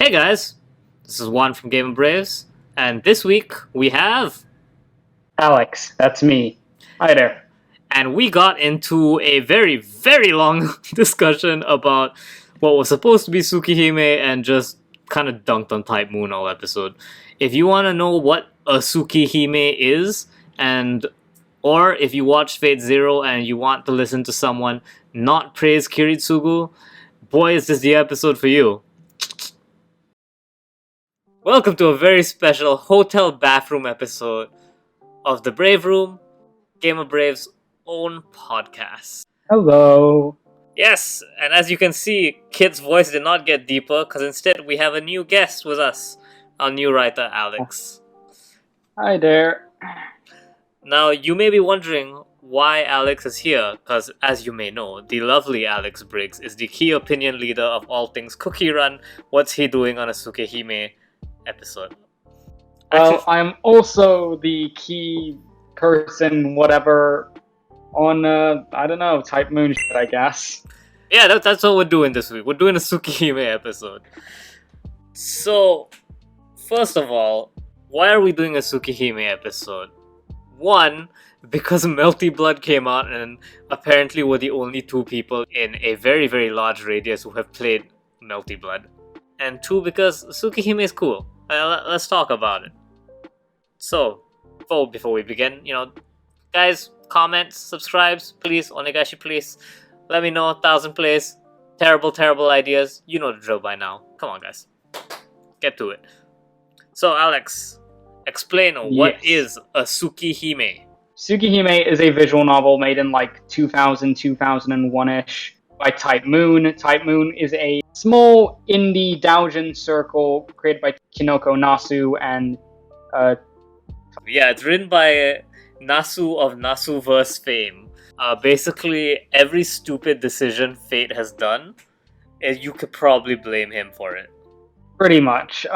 Hey guys, this is Juan from GamerBraves, and this week we have... Alex, that's me. Hi there. And we got into a very, very long discussion about what was supposed to be Tsukihime and just kind of dunked on Type Moon all episode. If you want to know what a Tsukihime is, or if you watched Fate Zero and you want to listen to someone not praise Kiritsugu, boy is this the episode for you. Welcome to a very special hotel bathroom episode of the Brave Room, GamerBraves' own podcast. Hello. Yes, and as you can see, Kit's voice did not get deeper because instead we have a new guest with us, our new writer, Alex. Hi there. Now, you may be wondering why Alex is here, because as you may know, the lovely Alex Briggs is the key opinion leader of all things Cookie Run, What's He Doing on a Tsukihime episode. Well, I'm also the key person, whatever, on, I don't know, Type Moon shit, I guess. Yeah, that's what we're doing this week. We're doing a Tsukihime episode. So, first of all, why are we doing a Tsukihime episode? One, because Melty Blood came out and apparently we're the only two people in a very, very large radius who have played Melty Blood. And two, because Tsukihime is cool. Let's talk about it. So, before we begin, guys, comments, subscribes, please, onegashi please. Let me know, 1,000 plays, terrible ideas. You know the drill by now. Come on, guys. Get to it. So, Alex, explain what is a Tsukihime. Tsukihime is a visual novel made in like 2000, 2001-ish by Type Moon. Type Moon is a small indie doujin circle created by Kinoko Nasu and Yeah, it's written by Nasu of Nasuverse fame. Basically, every stupid decision Fate has done, you could probably blame him for it. Pretty much.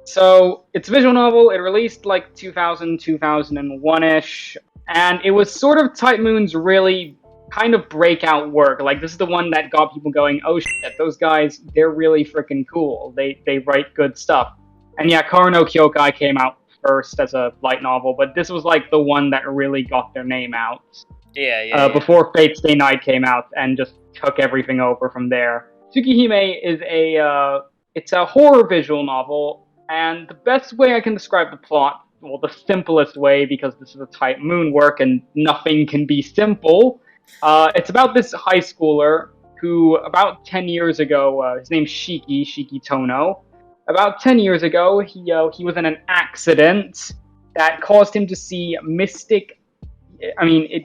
So, it's a visual novel. It released like 2000, 2001-ish. And it was sort of Type Moon's really kind of breakout work. Like, this is the one that got people going, oh shit, those guys, they're really freaking cool. They write good stuff. And yeah, Kara no Kyokai came out first as a light novel, but this was like the one that really got their name out. Yeah. Before Fate Stay Night came out and just took everything over from there. Tsukihime is it's a horror visual novel, and the best way I can describe the plot, well, the simplest way, because this is a Type Moon work and nothing can be simple, it's about this high schooler who, about 10 years ago, his name's Shiki Tono. About 10 years ago, he was in an accident that caused him to see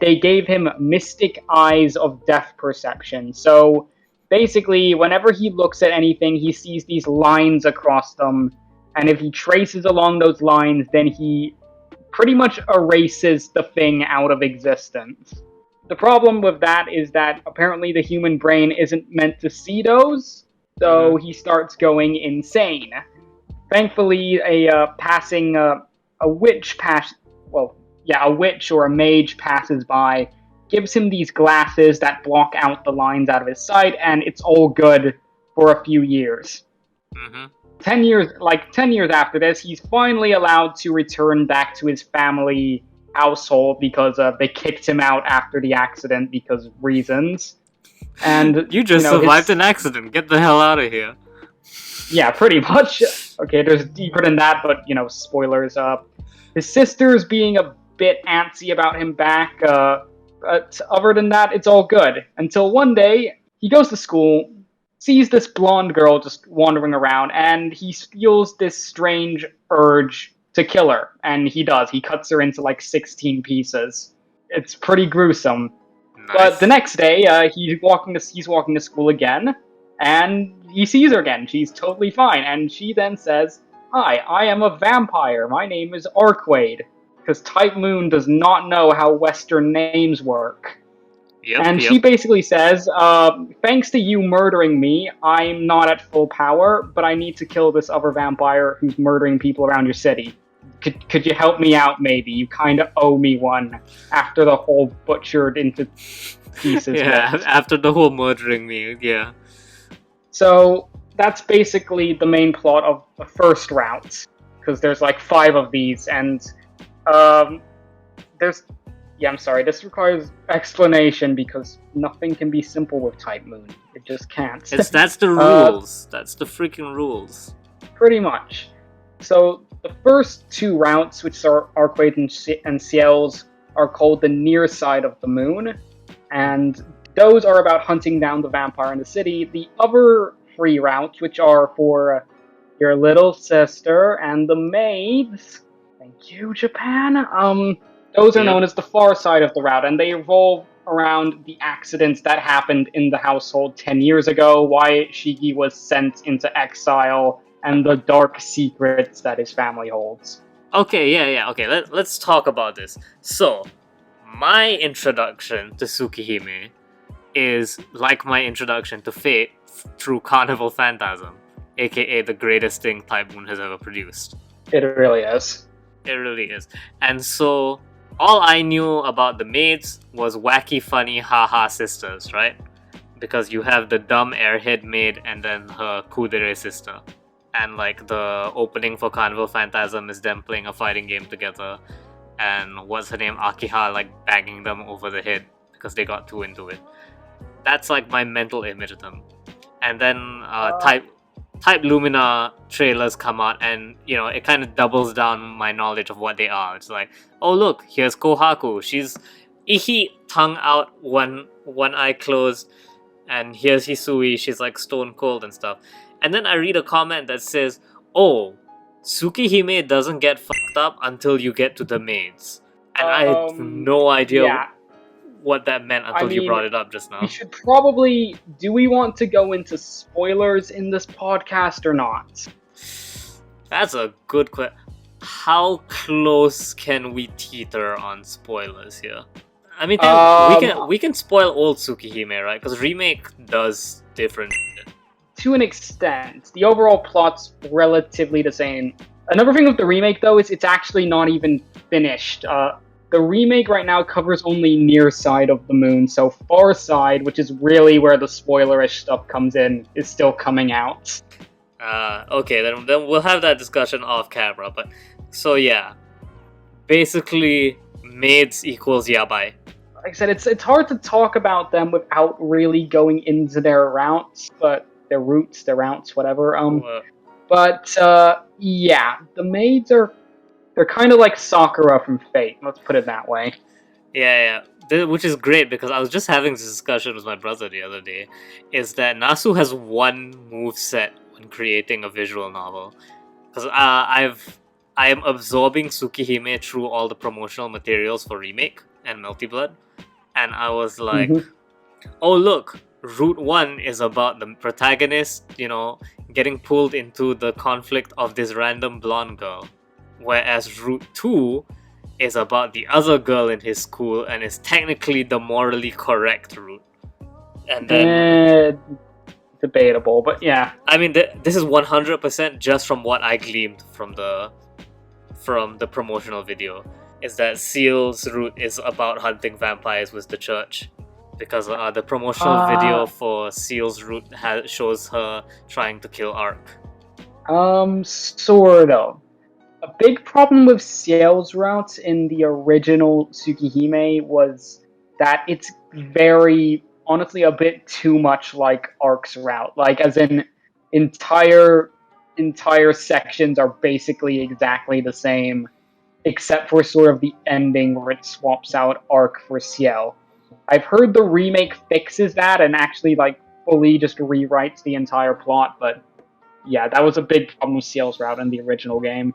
they gave him mystic eyes of depth perception. So, basically, whenever he looks at anything, he sees these lines across them, and if he traces along those lines, then he pretty much erases the thing out of existence. The problem with that is that apparently the human brain isn't meant to see those, so he starts going insane. Thankfully, a witch or a mage passes by, gives him these glasses that block out the lines out of his sight, and it's all good for a few years. 10 years after this, he's finally allowed to return back to his family household because they kicked him out after the accident because reasons. And you just survived an accident. Get the hell out of here. Yeah, pretty much. Okay, there's deeper than that, but spoilers. His sister's being a bit antsy about him back. But other than that, it's all good. Until one day, he goes to school, sees this blonde girl just wandering around, and he feels this strange urge to kill her. And he does. He cuts her into like 16 pieces. It's pretty gruesome. Nice. But the next day, he's walking to school again, and he sees her again. She's totally fine, and she then says, "Hi, I am a vampire. My name is Arkwade." Because Type Moon does not know how Western names work. She basically says, thanks to you murdering me, I'm not at full power, but I need to kill this other vampire who's murdering people around your city. Could you help me out, maybe? You kind of owe me one, after the whole butchered into pieces. Yeah, after the whole murdering me, yeah. So, that's basically the main plot of the first route, because there's like 5 of these, and there's I'm sorry, this requires explanation because nothing can be simple with Type Moon. It just can't. That's the rules. That's the freaking rules. Pretty much. So the first 2 routes, which are Arcade and Ciel's, are called the near side of the moon, and those are about hunting down the vampire in the city. The other 3 routes, which are for your little sister and the maids, thank you, Japan, those are known as the far side of the route, and they revolve around the accidents that happened in the household 10 years ago, why Shigi was sent into exile, and the dark secrets that his family holds. Okay, okay, let's talk about this. So, my introduction to Tsukihime is like my introduction to Fate through Carnival Phantasm, aka the greatest thing Type Moon has ever produced. It really is. It really is. And so, all I knew about the maids was wacky, funny, haha sisters, right? Because you have the dumb airhead maid and then her kudere sister. And like the opening for Carnival Phantasm is them playing a fighting game together. And what's her name? Akiha like banging them over the head because they got too into it. That's like my mental image of them. And then Type Lumina trailers come out, and you know it kind of doubles down my knowledge of what they are. It's like, oh look, here's Kohaku. She's Ihi, tongue out, one eye closed, and here's Hisui. She's like stone cold and stuff. And then I read a comment that says, oh, Tsukihime doesn't get fucked up until you get to the maids, and I have no idea what that meant until you brought it up just now. We should probably... Do we want to go into spoilers in this podcast or not? That's a good question. How close can we teeter on spoilers here? I mean, we can spoil old Tsukihime, right? Because remake does different shit. To an extent. The overall plot's relatively the same. Another thing with the remake, though, is it's actually not even finished. The remake right now covers only near side of the moon, so far side, which is really where the spoilerish stuff comes in, is still coming out. Okay, then we'll have that discussion off camera, but... So yeah, basically, maids equals yabai. Like I said, it's hard to talk about them without really going into their routes, but their routes, their routes, whatever. Yeah, the maids they're kind of like Sakura from Fate, let's put it that way. Yeah. Which is great, because I was just having this discussion with my brother the other day, is that Nasu has one moveset when creating a visual novel. Because I am absorbing Tsukihime through all the promotional materials for Remake and Melty Blood, and I was like, oh look, Route 1 is about the protagonist, getting pulled into the conflict of this random blonde girl. Whereas Route 2 is about the other girl in his school and is technically the morally correct route. And then... debatable, but yeah. I mean, this is 100% just from what I gleaned from the promotional video. Is that Seal's route is about hunting vampires with the church. Because the promotional video for Seal's route shows her trying to kill Ark. Sort of. A big problem with Ciel's routes in the original Tsukihime was that it's very, honestly, a bit too much like Ark's route. Like, as in, entire sections are basically exactly the same, except for sort of the ending where it swaps out Ark for Ciel. I've heard the remake fixes that and actually, fully just rewrites the entire plot, but yeah, that was a big problem with Ciel's route in the original game.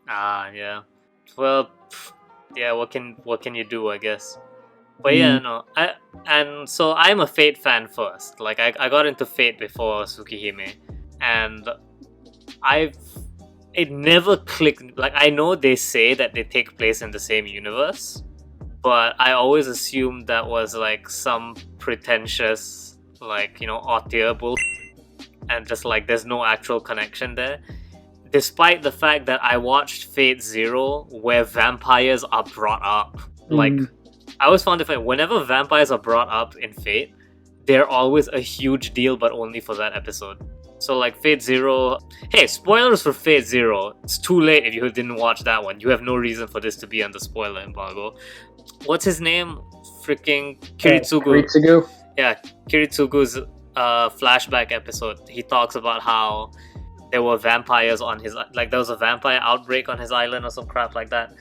Yeah. Well, yeah, what can you do, I guess. But yeah, no. So I'm a Fate fan first. Like, I got into Fate before Tsukihime, and it never clicked. Like, I know they say that they take place in the same universe, but I always assumed that was like some pretentious, auteur bullshit, and just there's no actual connection there. Despite the fact that I watched Fate Zero, where vampires are brought up. I always found it whenever vampires are brought up in Fate, they're always a huge deal, but only for that episode. So like Fate Zero. Hey, spoilers for Fate Zero. It's too late if you didn't watch that one. You have no reason for this to be on the spoiler embargo. What's his name? Freaking Kiritsugu. Kiritsugu? Yeah, Kiritsugu's flashback episode. He talks about how there were vampires on his, like there was a vampire outbreak on his island or some crap like that,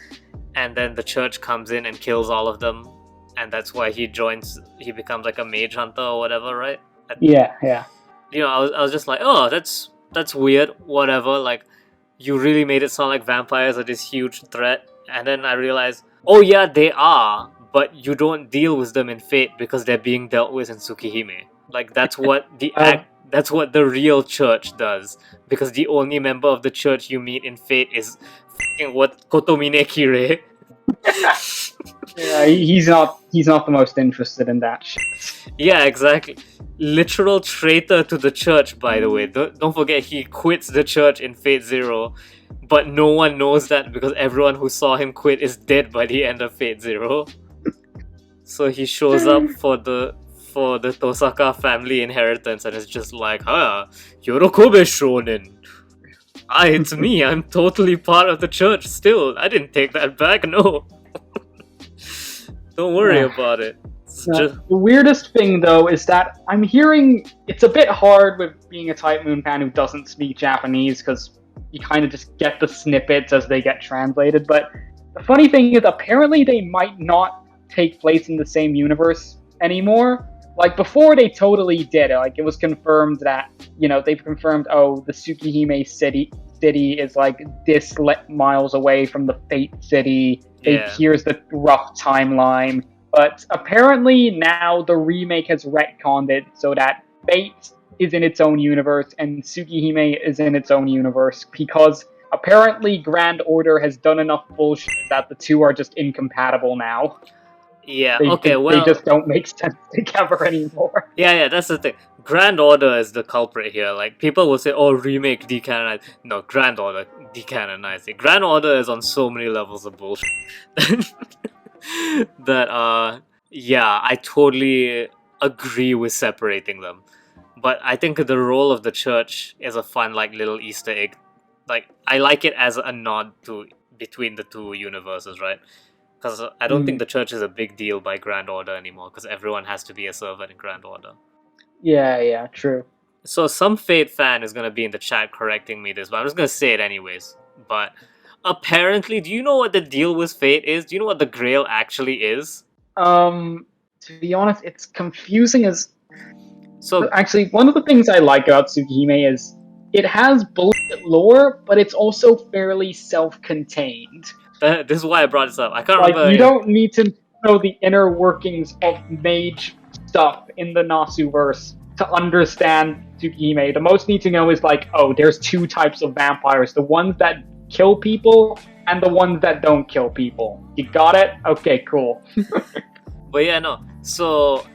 and then the church comes in and kills all of them, and that's why he becomes like a mage hunter or whatever, right? Yeah. You know, I was just like, oh, that's weird, whatever. Like, you really made it sound like vampires are this huge threat, and then I realized, oh yeah, they are, but you don't deal with them in Fate because they're being dealt with in Tsukihime. Like, that's what that's what the real church does, because the only member of the church you meet in Fate is fucking what Kotomine Kire. Yeah, he's not the most interested in that shit. Yeah, exactly. Literal traitor to the church, by the way. Don't forget, he quits the church in Fate Zero, but no one knows that because everyone who saw him quit is dead by the end of Fate Zero. So he shows up for the Tosaka family inheritance and is just like, Yorokobe Shonen. It's me. I'm totally part of the church still. I didn't take that back, no. Don't worry about it. The weirdest thing, though, is that I'm hearing it's a bit hard with being a Type Moon fan who doesn't speak Japanese, because you kind of just get the snippets as they get translated. But the funny thing is, apparently they might not take place in the same universe anymore. Like, before they totally did. Like, it was confirmed that, they've confirmed, the Tsukihime city is like this miles away from the Fate city. Here's the rough timeline. But apparently now the remake has retconned it so that Fate is in its own universe and Tsukihime is in its own universe, because apparently Grand Order has done enough bullshit that the two are just incompatible now. Yeah, they just don't make sense together anymore. Yeah, that's the thing. Grand Order is the culprit here. Like, people will say, oh, remake, decanonize. No, Grand Order, decanonize it. Grand Order is on so many levels of bullshit that, I totally agree with separating them. But I think the role of the church is a fun, like, little Easter egg. Like, I like it as a nod to between the two universes, right? Because I don't think the church is a big deal by Grand Order anymore, because everyone has to be a servant in Grand Order. Yeah, true. So some Fate fan is going to be in the chat correcting me this, but I'm just going to say it anyways. But apparently, do you know what the deal with Fate is? Do you know what the Grail actually is? To be honest, it's confusing as... So actually, one of the things I like about Tsukihime is it has bullshit lore, but it's also fairly self-contained. This is why I brought this up. I can't remember. You don't need to know the inner workings of mage stuff in the Nasuverse to understand Tsukihime. The most you need to know is there's two types of vampires: the ones that kill people and the ones that don't kill people. You got it? Okay, cool. But yeah, no. So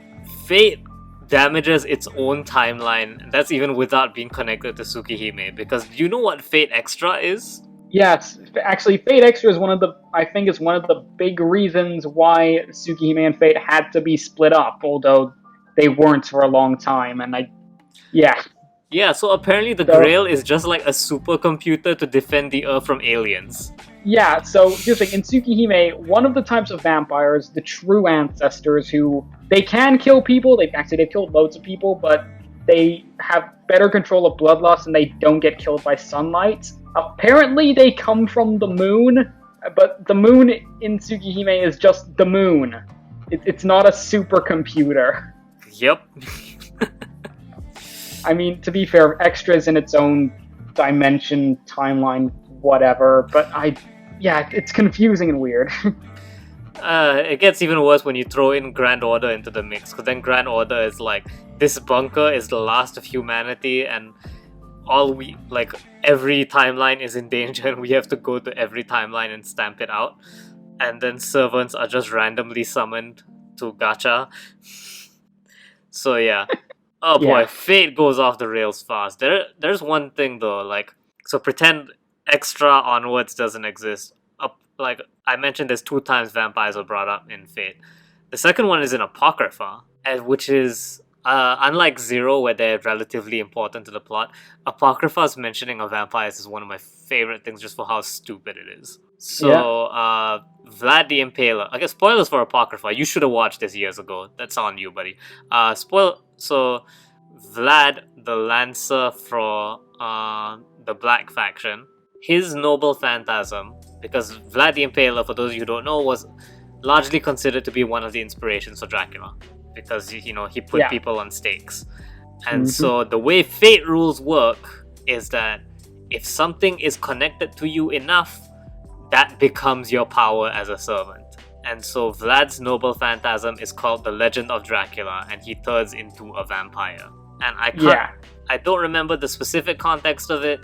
Fate damages its own timeline. That's even without being connected to Tsukihime. Because do you know what Fate Extra is? Yes, actually, Fate Extra is one of the big reasons why Tsukihime and Fate had to be split up, although they weren't for a long time, Yeah, so apparently the Grail is just like a supercomputer to defend the Earth from aliens. Yeah, so here's the thing, in Tsukihime, one of the types of vampires, the true ancestors, who they can kill people, they've killed loads of people, but they have better control of bloodlust and they don't get killed by sunlight. Apparently they come from the moon, but the moon in Tsukihime is just the moon. It's not a supercomputer. Yep. I mean, to be fair, Extra is in its own dimension, timeline, whatever, but it's confusing and weird. It gets even worse when you throw in Grand Order into the mix, because then Grand Order is like, this bunker is the last of humanity, and every timeline is in danger, and we have to go to every timeline and stamp it out. And then servants are just randomly summoned to gacha. So yeah. Oh boy, Yeah. Fate goes off the rails fast. There's one thing though, so pretend Extra onwards doesn't exist. Like I mentioned, there's 2 times vampires are brought up in Fate. The second one is in Apocrypha, which is Unlike Zero, where they're relatively important to the plot, Apocrypha's mentioning of vampires is one of my favorite things just for how stupid it is. So, Vlad the Impaler. I guess spoilers for Apocrypha. You should have watched this years ago. That's on you, buddy. So, Vlad the Lancer for the Black Faction, his noble phantasm, because Vlad the Impaler, for those of you who don't know, was largely considered to be one of the inspirations for Dracula, because he put people on stakes. And so the way fate rules work is that if something is connected to you enough, that becomes your power as a servant. And so Vlad's noble phantasm is called the Legend of Dracula, and he turns into a vampire. And I don't remember the specific context of it,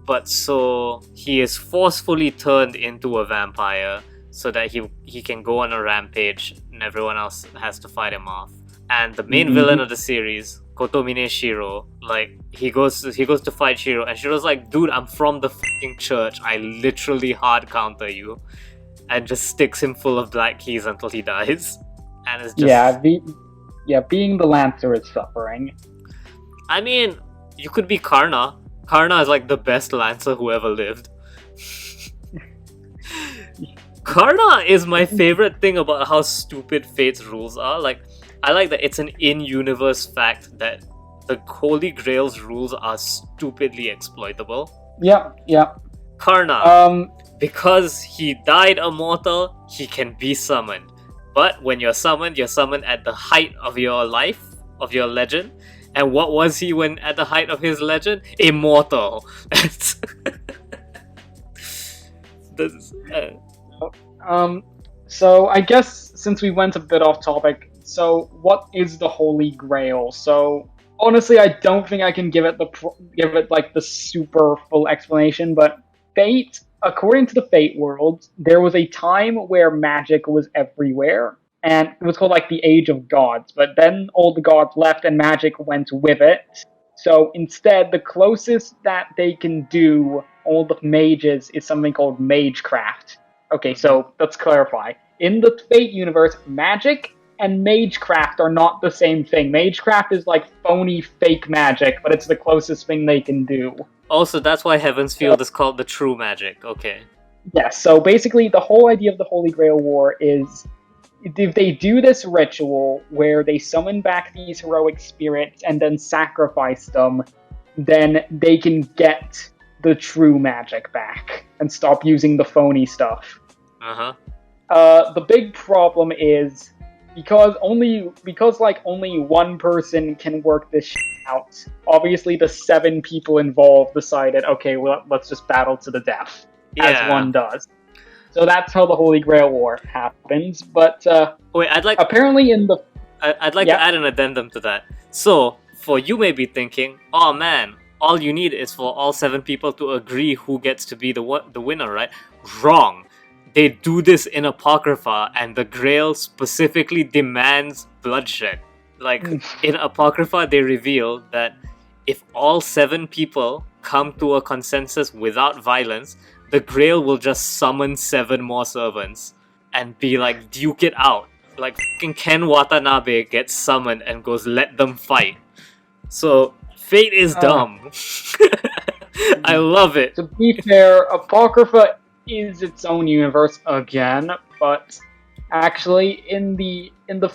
but so he is forcefully turned into a vampire so that he can go on a rampage and everyone else has to fight him off. And the main villain of the series, Kotomine Shiro, like, he goes to fight Shiro, and Shiro's like, dude, I'm from the fucking church, I literally hard counter you, and just sticks him full of black keys until he dies. And it's just... being the Lancer is suffering. I mean, you could be Karna. Karna is like the best Lancer who ever lived. Karna is my favorite thing about how stupid Fate's rules are. Like, I like that it's an in-universe fact that the Holy Grail's rules are stupidly exploitable. Yeah. Karna, because he died immortal, he can be summoned. But when you're summoned at the height of your life, of your legend. And what was he when at the height of his legend? Immortal. So I guess since we went a bit off topic, so what is the Holy Grail? So honestly, I don't think I can give it like the super full explanation, but Fate, according to the Fate world, there was a time where magic was everywhere, and it was called like the Age of Gods, but then all the gods left and magic went with it. So instead, the closest that they can do, all the mages, is something called magecraft. Okay, so let's clarify. In the Fate universe, magic and magecraft are not the same thing. Magecraft is like phony, fake magic, but it's the closest thing they can do. Also, that's why Heaven's Field is called the true magic, okay. Yeah, so basically the whole idea of the Holy Grail War is, if they do this ritual where they summon back these heroic spirits and then sacrifice them, then they can get the true magic back and stop using the phony stuff. The big problem is because only one person can work this shit out. Obviously, the 7 people involved decided, okay, well, let's just battle to the death, as one does. So that's how the Holy Grail War happens. But wait, apparently in the I'd like to add an addendum to that. So, for you may be thinking, oh man, all you need is for all 7 people to agree who gets to be the winner, right? Wrong. They do this in Apocrypha, and the Grail specifically demands bloodshed. Like, in Apocrypha, they reveal that if all 7 people come to a consensus without violence, the Grail will just summon 7 more servants and be like, duke it out. Like, fucking Ken Watanabe gets summoned and goes, let them fight. So, Fate is dumb. I love it. To be fair, Apocrypha is its own universe again, but actually in the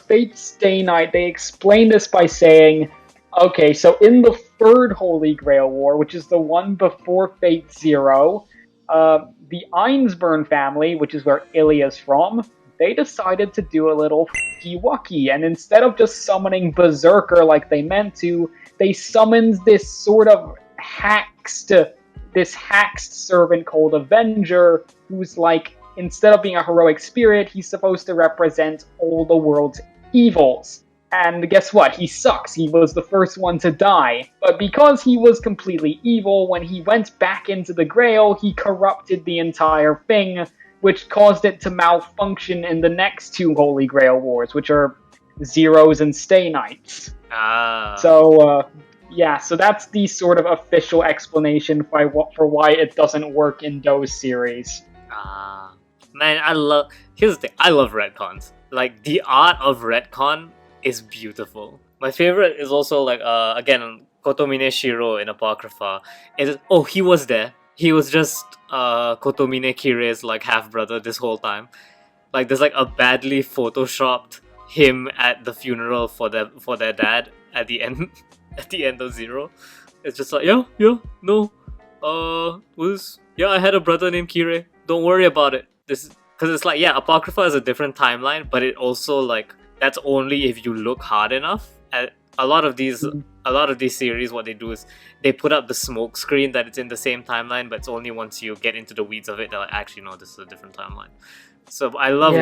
Fate Stay Night, they explain this by saying, okay, so in the 3rd Holy Grail War, which is the one before Fate Zero, the Einsburn family, which is where Ilya's from, they decided to do a little f***y-wucky, and instead of just summoning Berserker like they meant to, they summoned this sort of haxed servant called Avenger, who's like, instead of being a heroic spirit, he's supposed to represent all the world's evils. And guess what? He sucks. He was the first one to die. But because he was completely evil, when he went back into the Grail, he corrupted the entire thing, which caused it to malfunction in the next 2 Holy Grail Wars, which are Zeros and Stay Nights. So that's the sort of official explanation for why it doesn't work in those series. Man, here's the thing, I love retcons. Like, the art of retcon is beautiful. My favorite is also like again Kotomine Shiro in Apocrypha. He was there. He was just Kotomine Kire's like half brother this whole time. Like there's like a badly photoshopped him at the funeral for their dad at the end at the end of Zero. It's just like no, I had a brother named Kire. Don't worry about it. This because it's like Apocrypha is a different timeline, but it also like that's only if you look hard enough. At a lot of these series, what they do is they put up the smoke screen that it's in the same timeline, but it's only once you get into the weeds of it that like, actually no, this is a different timeline. So I love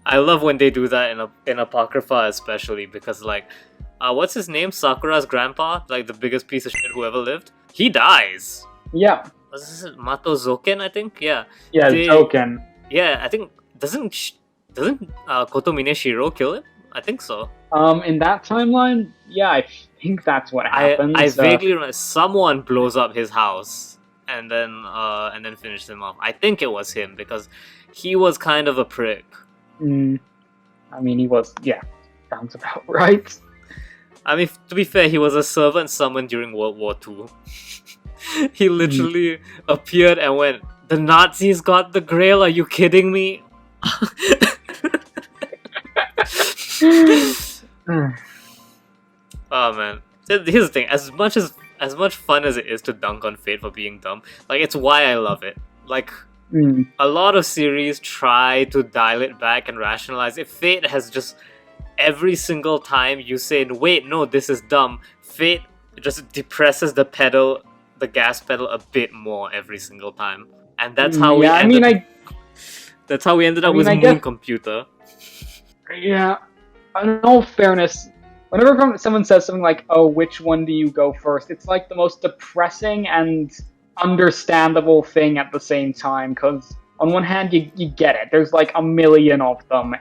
I love when they do that in Apocrypha, especially because like what's his name? Sakura's grandpa, like the biggest piece of shit who ever lived. He dies. Yeah. This is Mato Zoken, I think. Yeah. Yeah, Zoken. Yeah, I think doesn't Kotomine Shiro kill him? I think so. In that timeline, yeah, I think that's what happens. I vaguely remember someone blows up his house and then finishes him off. I think it was him because he was kind of a prick. I mean, he was. Yeah, sounds about right. I mean, to be fair, he was a servant summoned during World War II. He literally appeared and went, "The Nazis got the Grail, are you kidding me?" Oh man. Here's the thing, as much fun as it is to dunk on Fate for being dumb, like it's why I love it. Like a lot of series try to dial it back and rationalize it. Fate has just every single time you say, wait, no, this is dumb, Fate just depresses the gas pedal a bit more every single time. And that's how we ended up with Moon Computer. Yeah, in all fairness, whenever someone says something like, oh, which one do you go first? It's like the most depressing and understandable thing at the same time, because on one hand, you get it. There's like a million of them,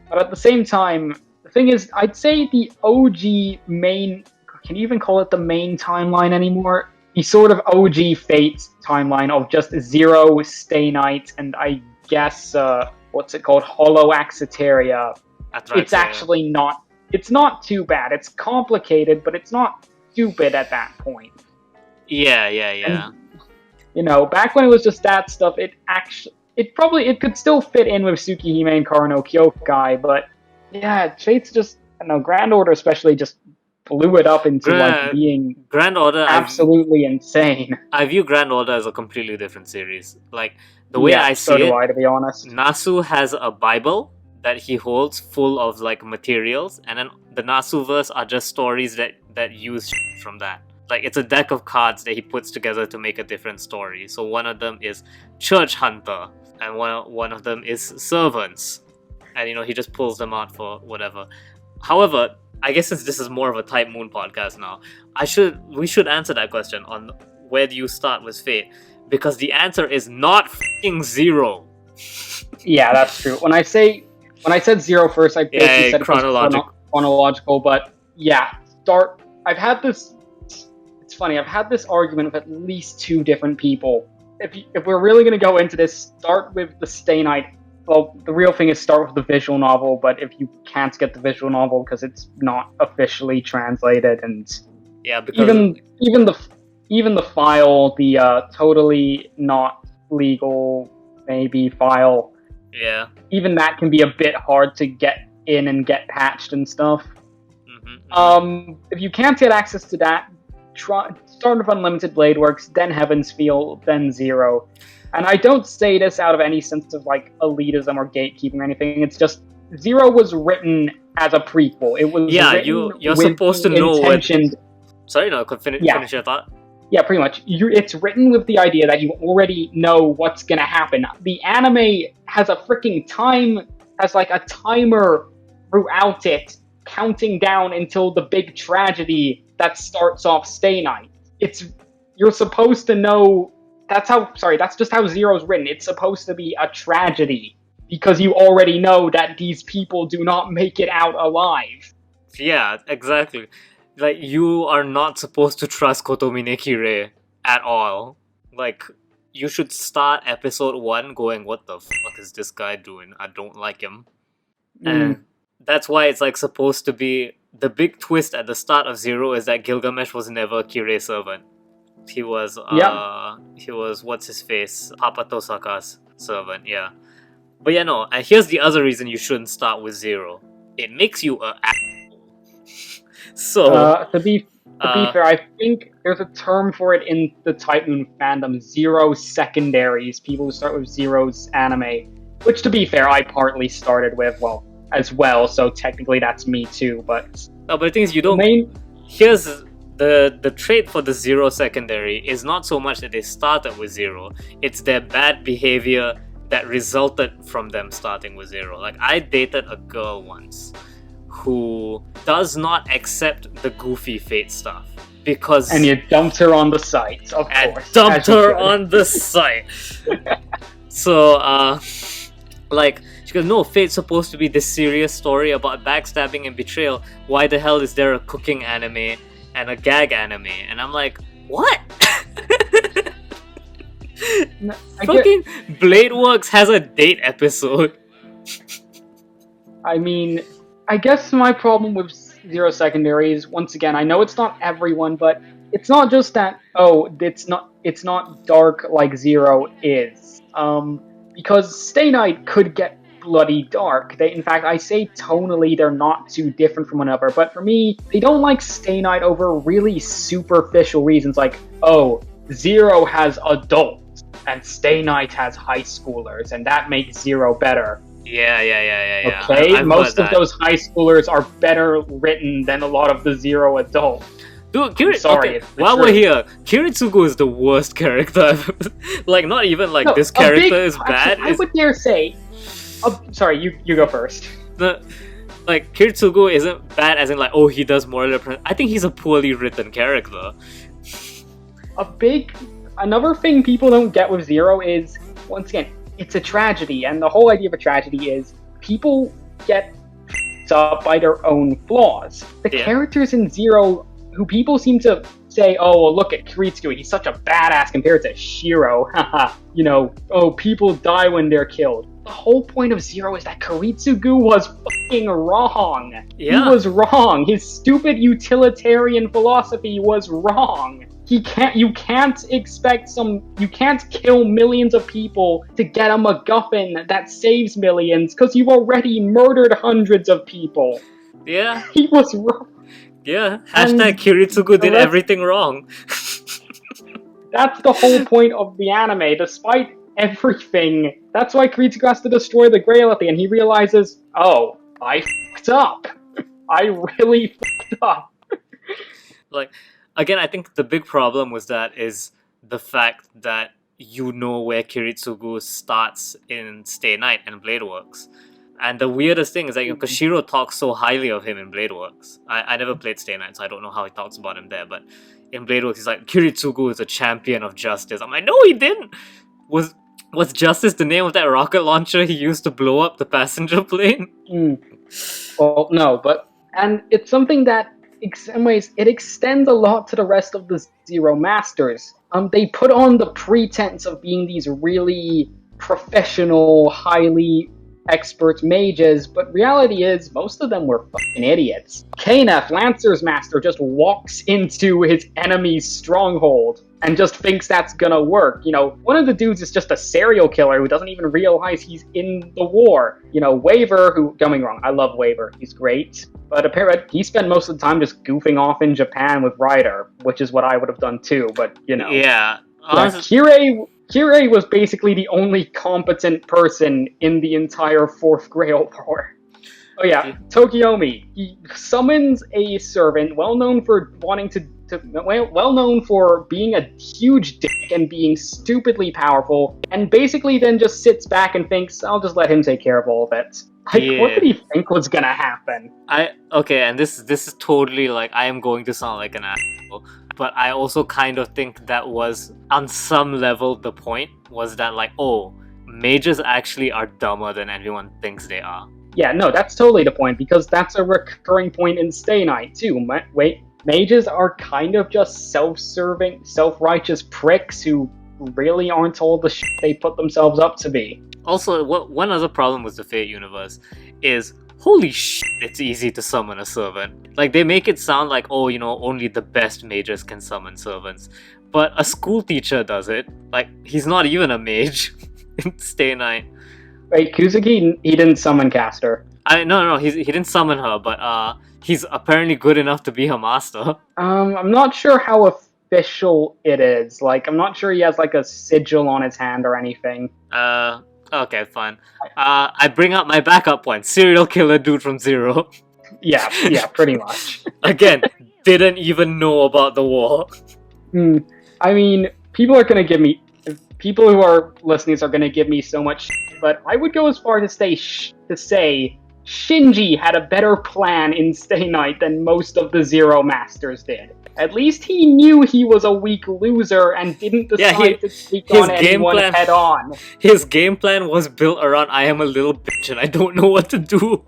but at the same time, the thing is, I'd say the OG main, can you even call it the main timeline anymore? The sort of OG Fate timeline of just Zero, Stay Night, and I guess, what's it called? Hollow Axiteria. It's actually not. It's not too bad. It's complicated, but it's not stupid at that point. Yeah. And, back when it was just that stuff, it could still fit in with Tsukihime and Karo no Kyokai, but yeah, Fate's just, I don't know, Grand Order especially just blew it up into being Grand Order absolutely insane. I view Grand Order as a completely different series. Like the way I see do I, to be honest. Nasu has a Bible that he holds full of like materials, and then the Nasuverse are just stories that use from that. Like it's a deck of cards that he puts together to make a different story. So one of them is Church Hunter, and one of them is Servants, and he just pulls them out for whatever. However, I guess since this is more of a Type Moon podcast now, we should answer that question on where do you start with Fate, because the answer is not f***ing Zero. Yeah, that's true. When I said Zero first, I basically said chronological, but yeah, I've had this. It's funny. I've had this argument with at least two different people. If we're really going to go into this, start with the Stay Night. Well, the real thing is start with the visual novel, but if you can't get the visual novel because it's not officially translated, and because even the file, the totally not legal maybe file, even that can be a bit hard to get in and get patched and stuff. If you can't get access to that, start with Unlimited Blade Works, then Heaven's Feel, then Zero. And I don't say this out of any sense of like elitism or gatekeeping or anything. It's just Zero was written as a prequel. It was you're supposed to know intention. Sorry, no, finish your thought. Yeah, pretty much. It's written with the idea that you already know what's gonna happen. The anime has a freaking a timer throughout it, counting down until the big tragedy that starts off Stay Night. You're supposed to know. That's just how Zero's written. It's supposed to be a tragedy because you already know that these people do not make it out alive. Yeah, exactly. Like, you are not supposed to trust Kotomine Kire at all. Like, you should start episode 1 going, what the fuck is this guy doing? I don't like him. And that's why it's like supposed to be the big twist at the start of Zero is that Gilgamesh was never a Kirei servant. He was what's his face, Papa Tosaka's servant, yeah. But yeah, no, and here's the other reason you shouldn't start with Zero. It makes you a asshole. So to be fair, I think there's a term for it in the Type Moon fandom, Zero secondaries, people who start with Zero's anime. Which, to be fair, I partly started with, as well, so technically that's me too, but... No, but the thing is, you don't... Here's the trait for the Zero secondary is not so much that they started with Zero, it's their bad behavior that resulted from them starting with Zero. Like, I dated a girl once who does not accept the goofy Fate stuff because... And you dumped her on the site, of course. Dumped her on the site! So, like, she goes, no, Fate's supposed to be this serious story about backstabbing and betrayal. Why the hell is there a cooking anime and a gag anime? And I'm like, what? Fucking Bladeworks has a date episode. I mean, I guess my problem with Zero Secondary is, once again, I know it's not everyone, but it's not just that, it's not dark like Zero is. Because Stay Night could get bloody dark. In fact, I say tonally they're not too different from one another, but for me, they don't like Stay Night over really superficial reasons like, Zero has adults, and Stay Night has high schoolers, and that makes Zero better. Yeah. Okay, most of those high schoolers are better written than a lot of the Zero adults. Dude, while we're here, Kiritsugu is the worst character. Like, not even like this character is bad. I would dare say. Sorry, you go first. Like, Kiritsugu isn't bad as in like, he does moral. I think he's a poorly written character. Another thing people don't get with Zero is, once again, it's a tragedy, and the whole idea of a tragedy is people get up by their own flaws. The characters in Zero, who people seem to say, look at Kiritsugu, he's such a badass compared to Shiro, people die when they're killed. The whole point of Zero is that Kiritsugu was fucking wrong. Yeah. He was wrong. His stupid utilitarian philosophy was wrong. You can't kill millions of people to get a MacGuffin that saves millions, because you've already murdered hundreds of people. Yeah. He was wrong. Yeah, hashtag Kiritsugu did everything wrong. That's the whole point of the anime, despite everything. That's why Kiritsugu has to destroy the Grail at the end. He realizes, I fucked up. I really fucked up. Like, again, I think the big problem with that is the fact that you know where Kiritsugu starts in Stay Night and Bladeworks. And the weirdest thing is that because Shiro talks so highly of him in Bladeworks. I never played Stay Night, so I don't know how he talks about him there, but in Bladeworks he's like, Kiritsugu is a champion of justice. I'm like, no, he didn't! Was Justice the name of that rocket launcher he used to blow up the passenger plane? Well, no, and it's something that, in some ways, it extends a lot to the rest of the Zero Masters. They put on the pretense of being these really professional, highly expert mages, but reality is most of them were fucking idiots. Kanef, Lancer's master, just walks into his enemy's stronghold and just thinks that's gonna work. One of the dudes is just a serial killer who doesn't even realize he's in the war. Waver, who, don't get me wrong, I love Waver, he's great, but apparently he spent most of the time just goofing off in Japan with Ryder, which is what I would have done too, but Yeah. Kirei was basically the only competent person in the entire Fourth Grail War. Tokiomi. He summons a servant well known for being a huge dick and being stupidly powerful, and basically then just sits back and thinks, I'll just let him take care of all of it. What did he think was gonna happen? And this is totally like, I am going to sound like an asshole, but I also kind of think that was, on some level, the point was that like, mages actually are dumber than everyone thinks they are. Yeah, no, that's totally the point, because that's a recurring point in Stay Night too. Mages are kind of just self-serving, self-righteous pricks who really aren't all the shit they put themselves up to be. Also, one other problem with the Fate universe is, holy shit, it's easy to summon a servant. Like, they make it sound like, oh, only the best mages can summon servants. But a school teacher does it. Like, he's not even a mage in Stay Night. Wait, Kuzuki, he didn't summon Caster. No, he didn't summon her, but he's apparently good enough to be her master. I'm not sure how official it is. Like, I'm not sure he has like a sigil on his hand or anything. Okay, fine. I bring up my backup point. Serial killer dude from Zero. Yeah, pretty much. Again, didn't even know about the war. I mean, people who are listeners are gonna give me so much shit, but I would go as far to say Shinji had a better plan in Stay Night than most of the Zero Masters did. At least he knew he was a weak loser and didn't decide to take on anyone head on. His game plan was built around, I am a little bitch and I don't know what to do.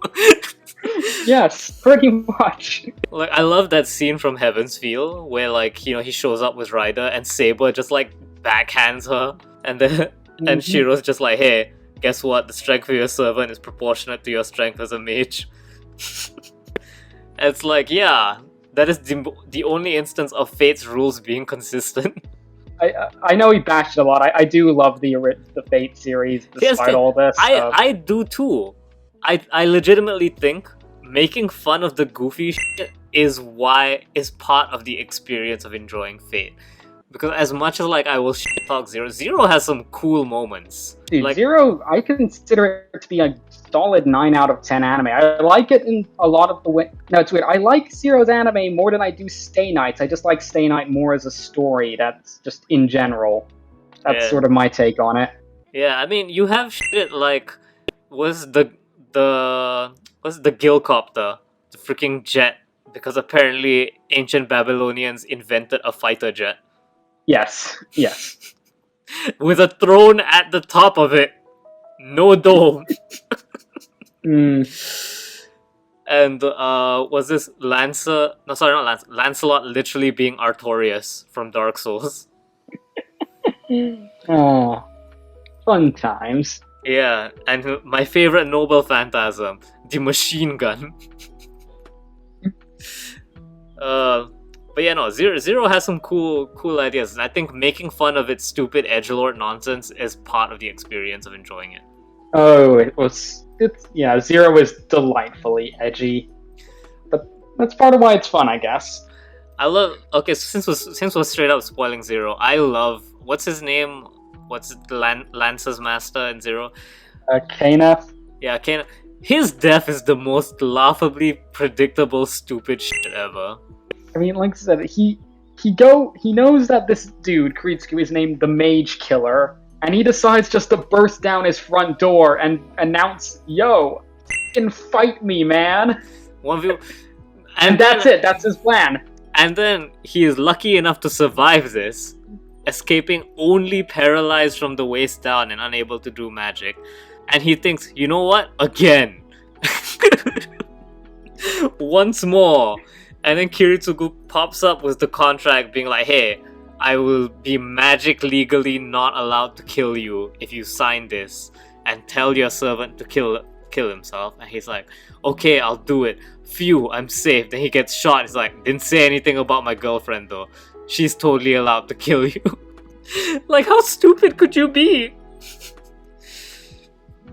Yes, pretty much. Like, I love that scene from Heaven's Feel where, like, he shows up with Ryder and Saber just, like, backhands her, and then and Shiro's just like, hey, guess what? The strength of your servant is proportionate to your strength as a mage. It's like, yeah, that is the only instance of Fate's rules being consistent. I know he bashed it a lot. I do love the Fate series despite all this. I do too. I legitimately think making fun of the goofy shit is part of the experience of enjoying Fate. Because as much as like I will shit talk Zero has some cool moments. Dude, like, Zero, I consider it to be a solid 9 out of 10 anime. I like it in a lot of the way. No, it's weird. I like Zero's anime more than I do Stay Nights. I just like Stay Night more as a story. That's just in general. That's sort of my take on it. Yeah, I mean, you have shit like was the Gilcopter, the freaking jet, because apparently ancient Babylonians invented a fighter jet. Yes. With a throne at the top of it. No dome. And was this Lancelot literally being Artorias from Dark Souls. Oh, fun times. Yeah, and my favorite noble phantasm, the machine gun. But yeah, no, Zero has some cool ideas, and I think making fun of its stupid edgelord nonsense is part of the experience of enjoying it. Oh, Zero is delightfully edgy, but that's part of why it's fun, I guess. Okay, so since we're straight up spoiling Zero, I love, what's his name? What's Lance's master in Zero? Kana. Yeah, Kana. His death is the most laughably predictable, stupid shit ever. I mean, like I said, he knows that this dude, Kuritsuki, is named the Mage Killer, and he decides just to burst down his front door and announce, yo, f***ing fight me, man! And that's it, that's his plan. And then he is lucky enough to survive this, escaping only paralyzed from the waist down and unable to do magic. And he thinks, you know what? Again! Once more! And then Kiritsugu pops up with the contract being like, hey, I will be magic legally not allowed to kill you if you sign this and tell your servant to kill himself. And he's like, okay, I'll do it. Phew, I'm safe. Then he gets shot. He's like, didn't say anything about my girlfriend though. She's totally allowed to kill you. Like, how stupid could you be?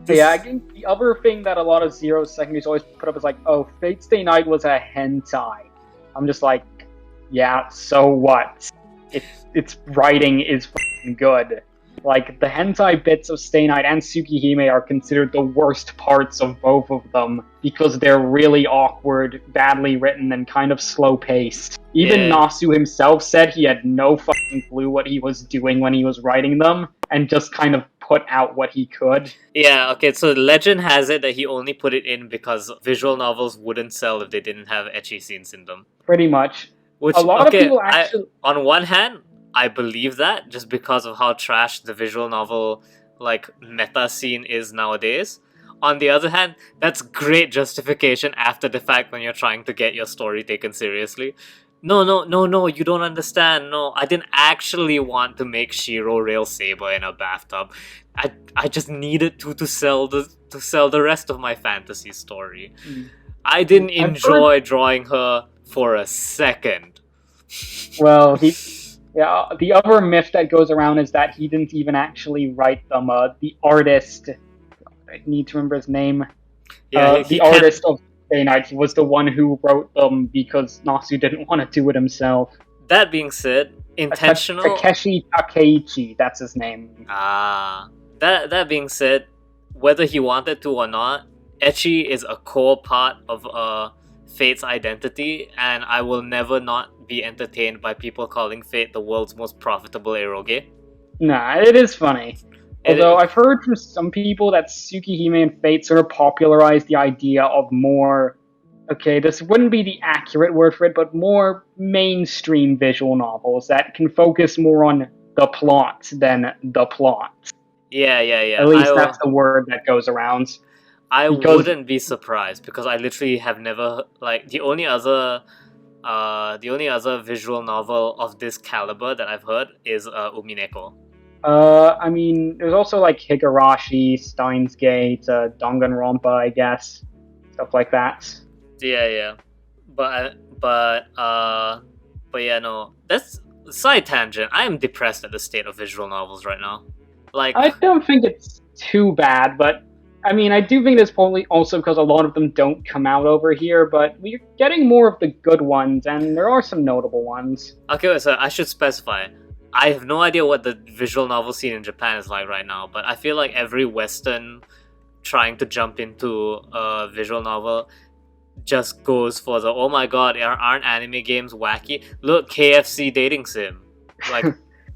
Yeah, I think the other thing that a lot of Zero secondaries always put up is like, oh, Fate Stay Night was a hentai. I'm just like, yeah, so what? Its writing is f***ing good. Like, the hentai bits of Stay Night and Tsukihime are considered the worst parts of both of them because they're really awkward, badly written, and kind of slow-paced. Even Nasu himself said he had no fucking clue what he was doing when he was writing them, and just kind of put out what he could. Yeah, okay, so legend has it that he only put it in because visual novels wouldn't sell if they didn't have ecchi scenes in them. Pretty much. Which, a lot of people actually... on one hand, I believe that, just because of how trash the visual novel, like, meta scene is nowadays. On the other hand, that's great justification after the fact when you're trying to get your story taken seriously. No, you don't understand. No, I didn't actually want to make Shiro Rail Saber in a bathtub. I just needed to sell the rest of my fantasy story. I didn't enjoy drawing her for a second. Well, the other myth that goes around is that he didn't even actually write them. The artist, I need to remember his name. Yeah, the artist of Stay Night was the one who wrote them because Nasu didn't want to do it himself. That being said, intentional. Takeshi Takeichi, that's his name. That being said, whether he wanted to or not, ecchi is a core part of Fate's identity, and I will never not be entertained by people calling Fate the world's most profitable eroge. Nah, it is funny. Although I've heard from some people that Tsukihime and Fate sort of popularized the idea of more, okay, this wouldn't be the accurate word for it, but more mainstream visual novels that can focus more on the plot than the plot. Yeah. At least that's the word that goes around. I wouldn't be surprised because I literally have never the only other visual novel of this caliber that I've heard is Umineko. I mean, there's also like Higurashi, Steins Gate, Danganronpa, I guess, stuff like that. Yeah. But yeah, no. That's side tangent. I am depressed at the state of visual novels right now. I don't think it's too bad, but I mean, I do think it's probably also because a lot of them don't come out over here, but we're getting more of the good ones, and there are some notable ones. Okay, so I should specify. I have no idea what the visual novel scene in Japan is like right now, but I feel like every Western trying to jump into a visual novel just goes for the, oh my god, aren't anime games wacky? Look, KFC dating sim. Like,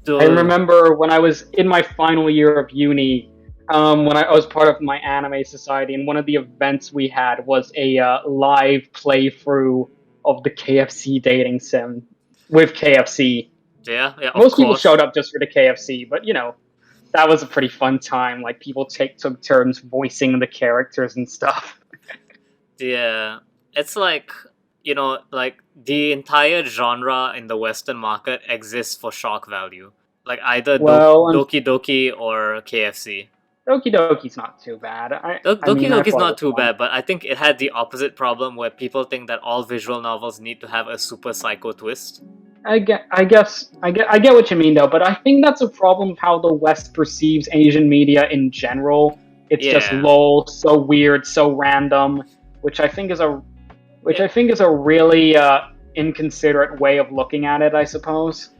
I remember when I was in my final year of uni, when I was part of my anime society, and one of the events we had was a live playthrough of the KFC dating sim with KFC. Yeah. Most people showed up just for the KFC, but that was a pretty fun time. Like, people took turns voicing the characters and stuff. Yeah, it's like, like the entire genre in the Western market exists for shock value. Like either Doki Doki or KFC. Doki Doki's not too bad. Doki Doki's not too bad, but I think it had the opposite problem where people think that all visual novels need to have a super psycho twist. I get what you mean though, but I think that's a problem of how the West perceives Asian media in general. It's just lol, so weird, so random, which I think is a really inconsiderate way of looking at it, I suppose.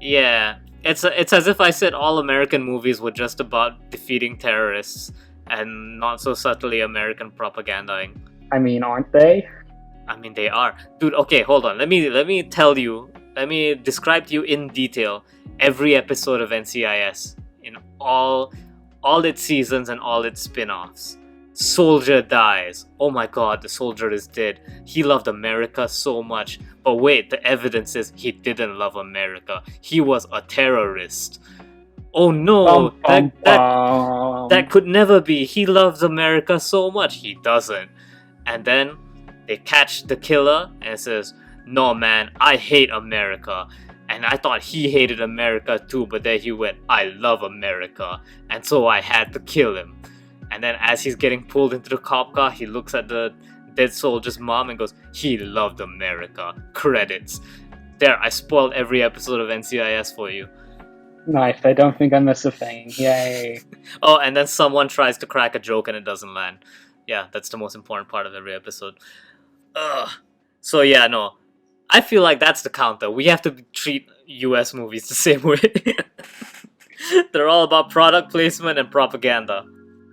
Yeah, it's as if I said all American movies were just about defeating terrorists and not so subtly American propagandaing. I mean, aren't they? I mean, they are, dude. Okay, hold on. Let me tell you. Let me describe to you in detail every episode of NCIS in all its seasons and all its spin-offs. Soldier dies. Oh my god, the soldier is dead. He loved America so much. But wait, the evidence is he didn't love America. He was a terrorist. Oh no, that could never be. He loves America so much. He doesn't. And then they catch the killer and it says, no man, I hate America. And I thought he hated America too, but then he went, I love America. And so I had to kill him. And then as he's getting pulled into the cop car, he looks at the dead soldier's mom and goes, he loved America. Credits. There, I spoiled every episode of NCIS for you. Nice, I don't think I missed a thing. Yay. Oh, and then someone tries to crack a joke and it doesn't land. Yeah, that's the most important part of every episode. Ugh. So yeah, no. I feel like that's the counter. We have to treat US movies the same way. They're all about product placement and propaganda.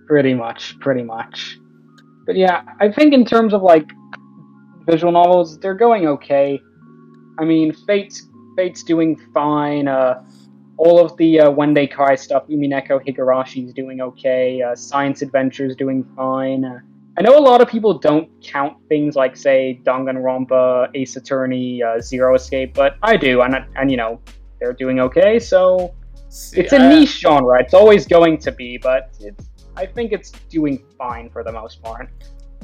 Pretty much. But yeah, I think in terms of like visual novels, they're going okay. I mean, Fate's doing fine. All of the Wende Kai stuff, Umineko Higurashi's doing okay. Science Adventure's doing fine. I know a lot of people don't count things like, say, Danganronpa, Ace Attorney, Zero Escape, but I do, and they're doing okay, so it's a niche genre. It's always going to be, but I think it's doing fine for the most part.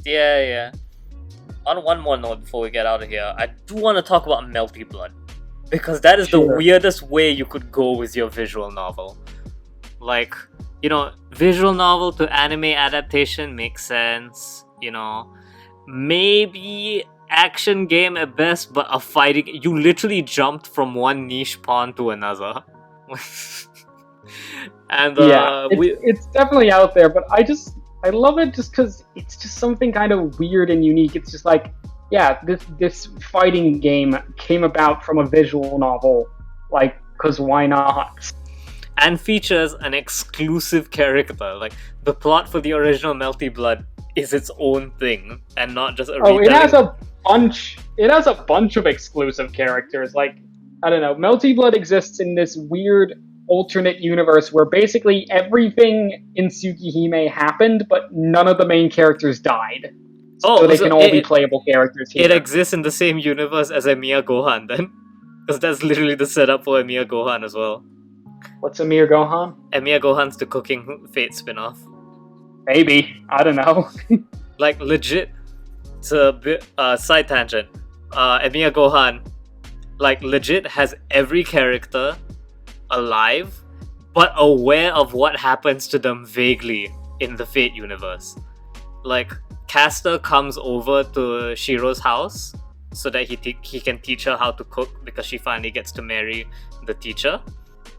Yeah. on one more note before we get out of here, I do want to talk about Melty Blood. Because that is the Sure. weirdest way you could go with your visual novel. Like, visual novel to anime adaptation makes sense, maybe action game at best, but a fighting... You literally jumped from one niche pond to another. And it's definitely out there, but I love it just because it's just something kind of weird and unique. It's just like, yeah, this fighting game came about from a visual novel, like, because why not? And features an exclusive character. Like, the plot for the original Melty Blood is its own thing, and not just a retelling. It has a bunch of exclusive characters. Like, I don't know, Melty Blood exists in this weird alternate universe where basically everything in Tsukihime happened, but none of the main characters died. So they can all be playable characters here. It exists in the same universe as Emiya Gohan, then? Because that's literally the setup for Emiya Gohan as well. What's Emiya Gohan? Emiya Gohan's the Cooking Fate spin-off. Maybe. I don't know. Like, legit, it's a bit, side tangent. Emiya Gohan, like, legit has every character alive, but aware of what happens to them vaguely in the Fate universe. Like, Caster comes over to Shiro's house so that he can teach her how to cook because she finally gets to marry the teacher.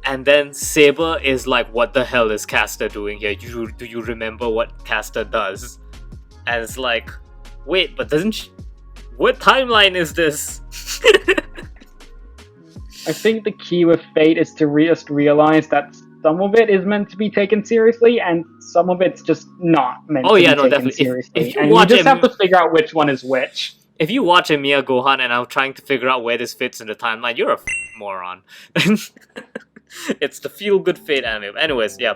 And then Saber is like, what the hell is Caster doing here? Do you remember what Caster does? And it's like, wait, but what timeline is this? I think the key with Fate is to just realize that some of it is meant to be taken seriously, and some of it's just not meant to be taken seriously. If you just have to figure out which one is which. If you watch Emiya Gohan and I'm trying to figure out where this fits in the timeline, you're a moron. It's the feel-good Fate anime. Anyways, yeah,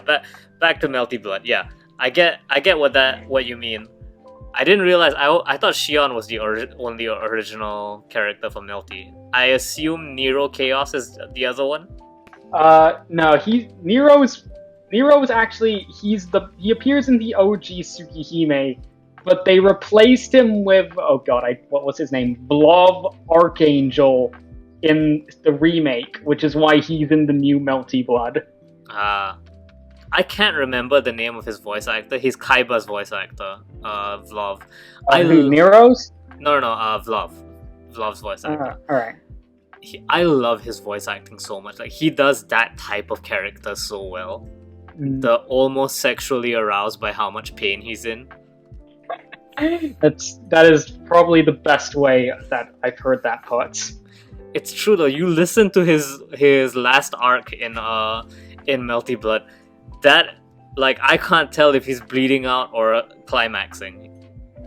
back to Melty Blood. Yeah, I get what you mean. I didn't realize. I thought Shion was the only original character for Melty. I assume Nero Chaos is the other one. No, Nero is actually he appears in the OG Tsukihime, but they replaced him with what was his name? Blov Archangel in the remake, which is why he's in the new Melty Blood. I can't remember the name of his voice actor. He's Kaiba's voice actor, Vlov. Nero's? No, Vlov. Vlov's voice actor. Alright. I love his voice acting so much. Like, he does that type of character so well. The almost sexually aroused by how much pain he's in. That is probably the best way that I've heard that put. It's true though. You listen to his last arc in Melty Blood. That, like, I can't tell if he's bleeding out or climaxing.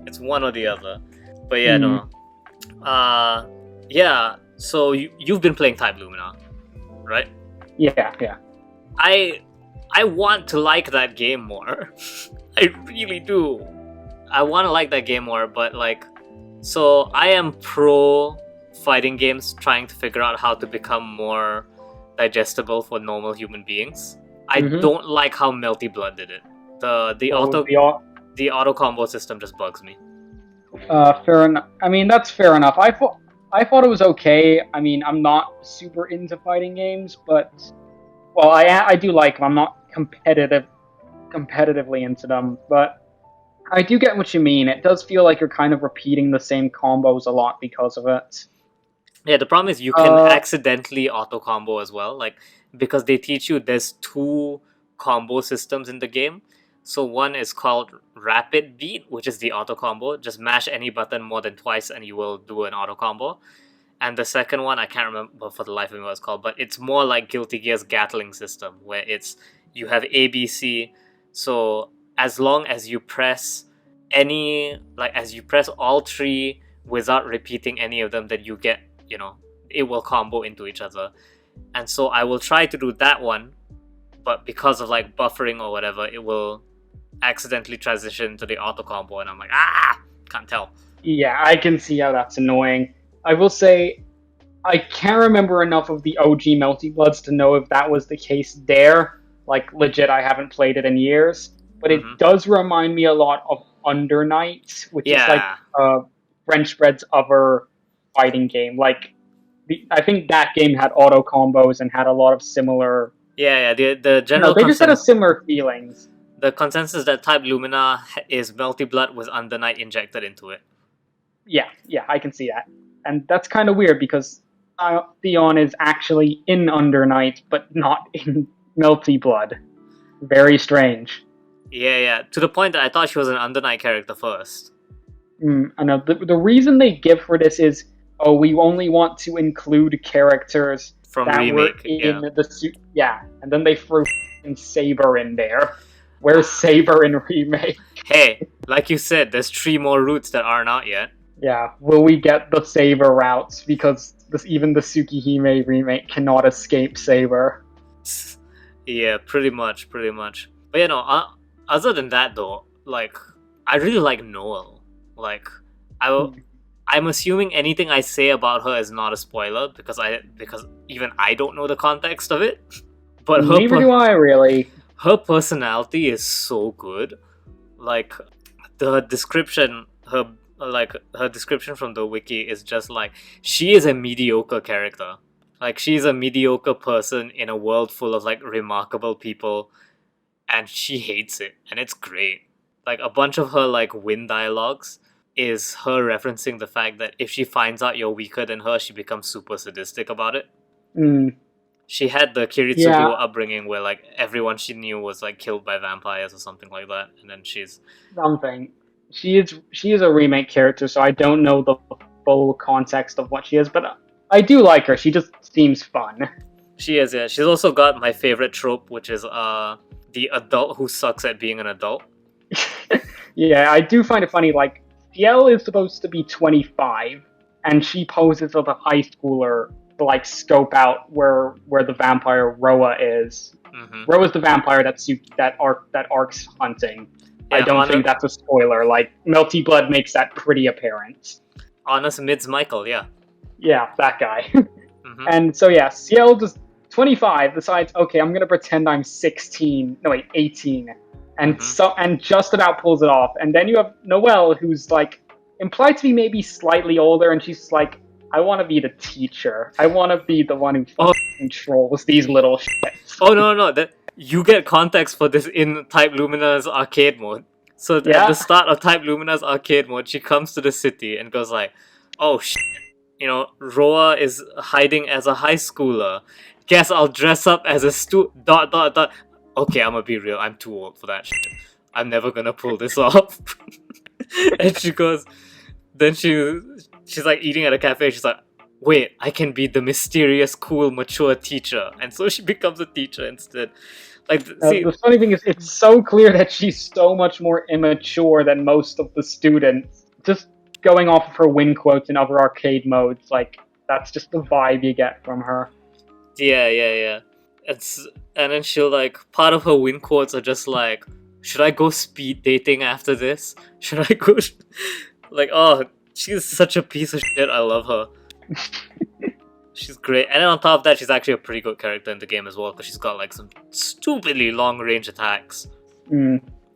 It's one or the other. But yeah, no. Yeah. So you've been playing Type Lumina, right? Yeah. I want to like that game more. I really do. I want to like that game more, but like, so I am pro fighting games trying to figure out how to become more digestible for normal human beings. I don't like how Melty Blood did it. The auto combo system just bugs me. Fair enough. I mean, that's fair enough. I thought it was okay. I mean, I'm not super into fighting games, but I do like them. I'm not competitively into them, but I do get what you mean. It does feel like you're kind of repeating the same combos a lot because of it. Yeah, the problem is you can accidentally auto combo as well, like, because they teach you there's two combo systems in the game. So one is called Rapid Beat, which is the auto combo. Just mash any button more than twice and you will do an auto combo. And the second one, I can't remember for the life of me what it's called, but it's more like Guilty Gear's Gatling system, where you have ABC. So as long as you press all three without repeating any of them, then you get, it will combo into each other. And so I will try to do that one, but because of like buffering or whatever, it will accidentally transition to the auto combo, and I'm like, can't tell. Yeah, I can see how that's annoying. I will say, I can't remember enough of the OG Melty Bloods to know if that was the case there. Like, legit, I haven't played it in years. But it does remind me a lot of Under Night, which is like French Bread's other fighting game. Like, I think that game had auto combos and had a lot of similar. Yeah, the general They just had a consensus. similar feelings. The consensus that type Lumina is Melty Blood with Under Night injected into it. Yeah, I can see that, and that's kind of weird because Theon is actually in Under Night, but not in Melty Blood. Very strange. Yeah. To the point that I thought she was an Under Night character first. I know. The reason they give for this is, oh, we only want to include characters From that remake, were in the suit. Yeah, and then they threw Saber in there. Where's Saber in remake? Hey, like you said, there's 3 more routes that aren't out yet. Yeah, will we get the Saber routes? Because even the Tsukihime remake cannot escape Saber. Yeah, pretty much. But other than that though, like, I really like Noel. Like, I'm assuming anything I say about her is not a spoiler because even I don't know the context of it. But neither do I really. Her personality is so good. Like, her description from the wiki is just like, she is a mediocre character. Like, she's a mediocre person in a world full of like remarkable people, and she hates it, and it's great. Like, a bunch of her like win dialogues is her referencing the fact that if she finds out you're weaker than her, she becomes super sadistic about it. She had the Kiritsugu upbringing where like everyone she knew was like killed by vampires or something like that, and then she's something. She is a remake character, so I don't know the full context of what she is, but I do like her. She just seems fun. She is, yeah. She's also got my favorite trope, which is the adult who sucks at being an adult. Yeah, I do find it funny. Like, Ciel is supposed to be 25, and she poses as a high schooler to like scope out where the vampire Roa is. Mm-hmm. Roa's the vampire that Ark's hunting. Yeah, I don't think that's a spoiler. Like, Melty Blood makes that pretty apparent. Honest Mids Michael, yeah. Yeah, that guy. Mm-hmm. And so yeah, Ciel just 25 decides, okay, I'm gonna pretend I'm 18, and and just about pulls it off. And then you have Noelle, who's like implied to be maybe slightly older, and she's like, I want to be the teacher. I want to be the one who controls these little shits. Oh no, that you get context for this in Type Lumina's arcade mode. So at the start of Type Lumina's arcade mode, she comes to the city and goes like, oh shit, Roa is hiding as a high schooler. Guess I'll dress up as a Okay, I'm gonna be real, I'm too old for that shit. I'm never gonna pull this off. And she goes, then she's like eating at a cafe, she's like, wait, I can be the mysterious, cool, mature teacher. And so she becomes a teacher instead. Like, the funny thing is, it's so clear that she's so much more immature than most of the students. Just going off of her win quotes in other arcade modes, like, that's just the vibe you get from her. Yeah. And then she'll like, part of her win quotes are just like, should I go speed dating after this? Should I go like, oh, she's such a piece of shit. I love her. She's great. And then on top of that, she's actually a pretty good character in the game as well, because she's got like some stupidly long range attacks.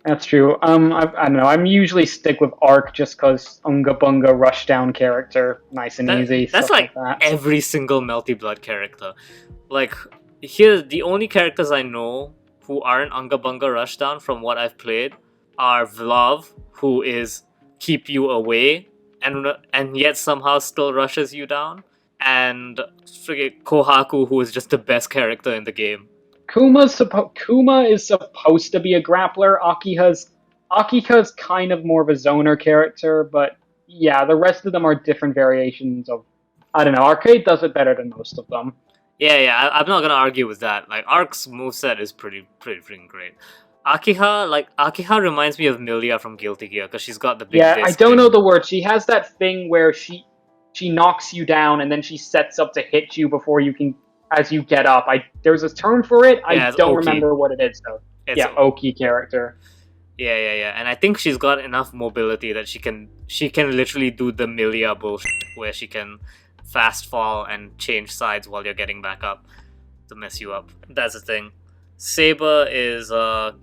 That's true. I don't know. I'm usually stick with Arc just because Unga Bunga rushdown character, nice and easy. That's like that. Every single Melty Blood character. Like, here, the only characters I know who aren't Unga Bunga rushdown from what I've played are Vlav, who is keep you away and yet somehow still rushes you down, and Kohaku, who is just the best character in the game. Kuma is supposed to be a grappler. Akika's kind of more of a zoner character, but yeah, the rest of them are different variations of, I don't know, Arcade does it better than most of them. Yeah, I'm not gonna argue with that. Like, Ark's moveset is pretty freaking great. Akiha reminds me of Milia from Guilty Gear, because she's got the big disc. I don't know the word. She has that thing where she knocks you down and then she sets up to hit you before you can, as you get up. There's a term for it. I don't remember what it is though. Oki character. Yeah. And I think she's got enough mobility that she can literally do the Milia bullshit where she can fast fall and change sides while you're getting back up to mess you up. That's the thing. Saber is But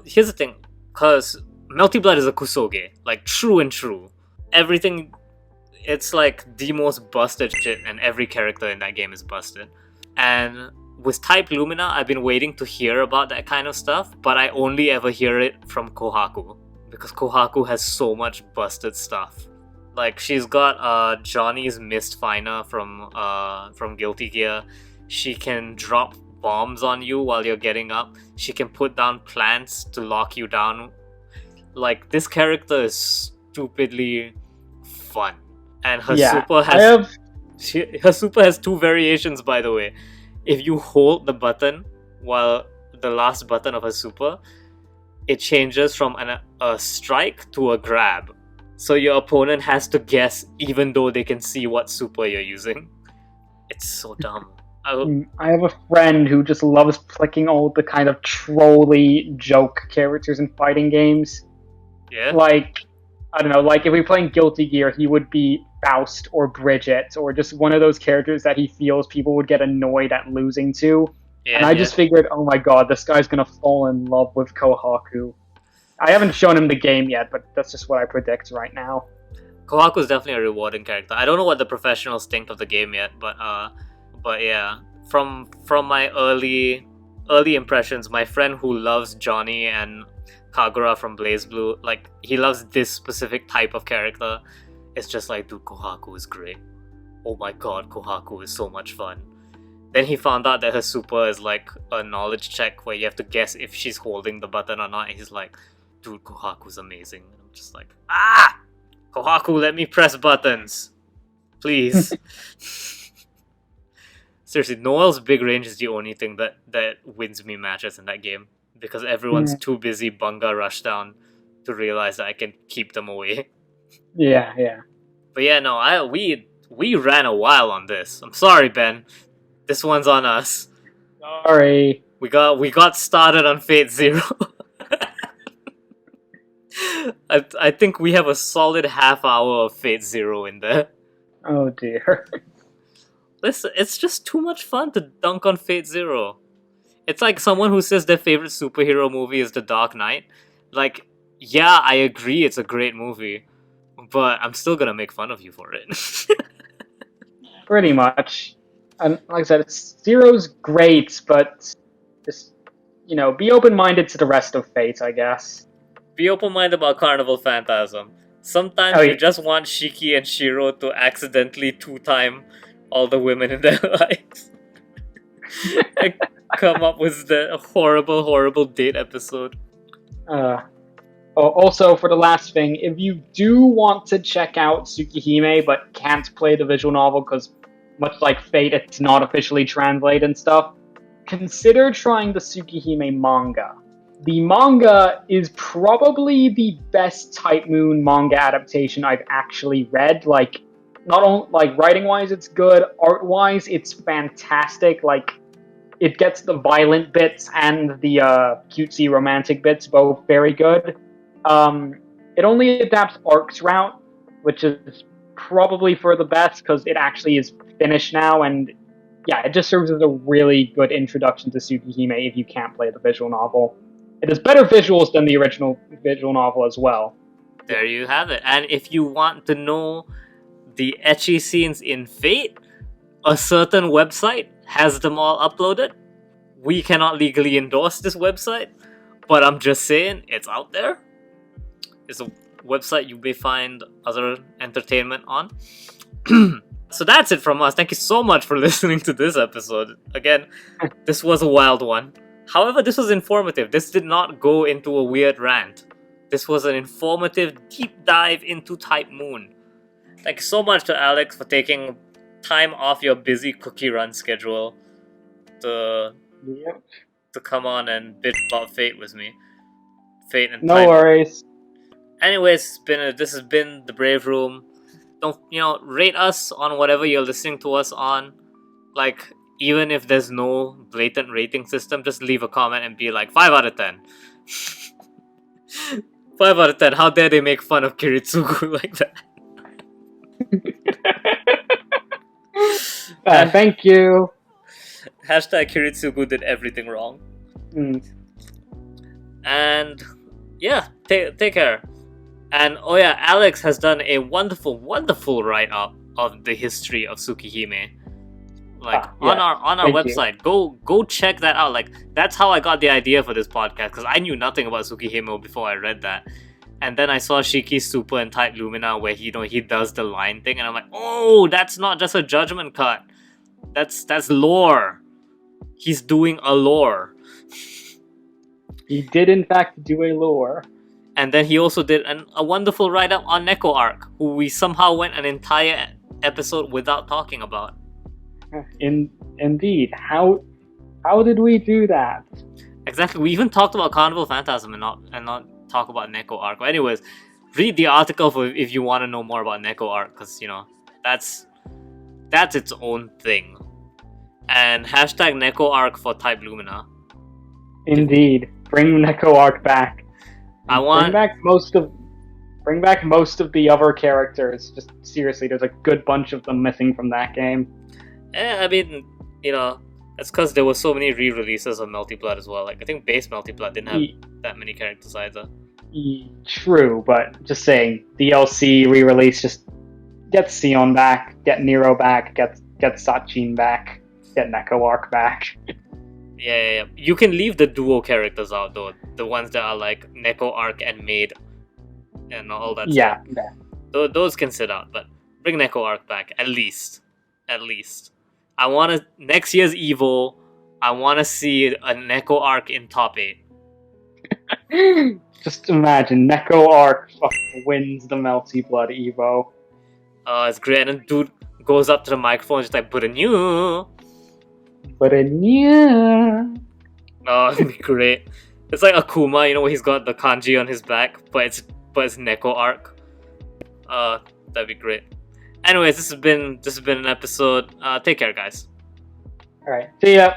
here's the thing, cause Melty Blood is a Kusoge, like true and true. everything. It's like the most busted shit, and every character in that game is busted. And with Type Lumina, I've been waiting to hear about that kind of stuff, but I only ever hear it from Kohaku, because Kohaku has so much busted stuff. Like, she's got Johnny's Mist Finer from Guilty Gear. She can drop bombs on you while you're getting up. She can put down plants to lock you down. Like, this character is stupidly fun. And her super has her super has two variations, by the way. If you hold the button while the last button of her super, it changes from a strike to a grab. So your opponent has to guess even though they can see what super you're using. It's so dumb. I have a friend who just loves clicking all the kind of trolly joke characters in fighting games. Yeah? Like, I don't know, like if we were playing Guilty Gear, he would be Faust or Bridget, or just one of those characters that he feels people would get annoyed at losing to. Yeah, and I just figured, oh my god, this guy's gonna fall in love with Kohaku. I haven't shown him the game yet, but that's just what I predict right now. Kohaku is definitely a rewarding character. I don't know what the professionals think of the game yet, but yeah, from my early impressions, my friend who loves Johnny and Kagura from BlazBlue, like, he loves this specific type of character. It's just like, dude, Kohaku is great. Oh my god, Kohaku is so much fun. Then he found out that her super is like a knowledge check where you have to guess if she's holding the button or not, and he's like, dude, Kohaku's amazing. And I'm just like, Kohaku, let me press buttons. Please. Seriously, Noel's big range is the only thing that wins me matches in that game. Because everyone's too busy bunga rushdown to realize that I can keep them away. Yeah. But yeah, no, we ran a while on this. I'm sorry, Ben. This one's on us. Sorry. We got started on Fate Zero. I think we have a solid half hour of Fate Zero in there. Oh dear. Listen, it's just too much fun to dunk on Fate Zero. It's like someone who says their favorite superhero movie is The Dark Knight. Like, yeah, I agree it's a great movie, but I'm still gonna make fun of you for it. Pretty much. And like I said, Zero's great, but just, be open-minded to the rest of Fate, I guess. Be open-minded about Carnival Phantasm. Sometimes you just want Shiki and Shiro to accidentally two-time all the women in their lives. Like, come up with the horrible, horrible date episode. Also, for the last thing, if you do want to check out Tsukihime but can't play the visual novel because, much like Fate, it's not officially translated and stuff, consider trying the Tsukihime manga. The manga is probably the best Type Moon manga adaptation I've actually read. Like, not only like writing-wise, it's good. Art-wise, it's fantastic. Like, it gets the violent bits and the cutesy romantic bits both very good. It only adapts Arc's route, which is probably for the best because it actually is finished now, and yeah, it just serves as a really good introduction to Tsukihime if you can't play the visual novel. It has better visuals than the original visual novel as well. There you have it. And if you want to know the ecchi scenes in Fate, a certain website has them all uploaded. We cannot legally endorse this website, but I'm just saying, it's out there. It's a website you may find other entertainment on. So that's it from us. Thank you so much for listening to this episode. Again, this was a wild one. However, this was informative. This did not go into a weird rant. This was an informative deep dive into Type Moon. Thank you so much to Alex for taking time off your busy cookie run schedule to come on and bitch about Fate with me. Fate and No Type. worries. Anyways, this has been the Brave Room. Don't rate us on whatever you're listening to us on. Like, even if there's no blatant rating system, just leave a comment and be like 5 out of 10. 5 out of 10. How dare they make fun of Kiritsugu like that? Thank you. Hashtag Kiritsugu did everything wrong. And yeah, take care. And oh yeah, Alex has done a wonderful, wonderful write-up of the history of Tsukihime. Like on yes. our Thank you. website. Go check that out. Like that's how I got the idea for this podcast, because I knew nothing about Tsukihime before I read that. And then I saw Shiki's super and type Lumina where he does the line thing, and I'm like, oh, that's not just a judgment cut. That's lore. He's doing a lore. He did in fact do a lore. And then he also did a wonderful write-up on Neko Arc, who we somehow went an entire episode without talking about. Indeed. How did we do that? Exactly. We even talked about Carnival Phantasm and not talk about Neko Arc. But anyways, read the article if you want to know more about Neko Arc, because that's its own thing. And hashtag Neko Arc for type Lumina. Indeed. Bring Neko Arc back. Bring back most of the other characters. Just seriously, there's a good bunch of them missing from that game. I mean, it's because there were so many re-releases of Melty Blood as well. Like I think base Melty Blood didn't have that many characters either. True, but just saying, DLC re-release, just get Sion back, get Nero back, get Sachin back, get Neko Arc back. Yeah. You can leave the duo characters out though. The ones that are like Neko Arc and Maid and all that stuff. Yeah. Those can sit out, but bring Neko Arc back at least. I want to next year's Evo. I want to see a Neko Arc in top 8. Just imagine Neko Arc fucking wins the Melty Blood Evo. It's great. And dude goes up to the microphone just like, but a new. Oh, it'd be great. It's like Akuma, where he's got the kanji on his back, but it's Neko Arc. That'd be great. Anyways, this has been an episode. Take care, guys. Alright, see ya.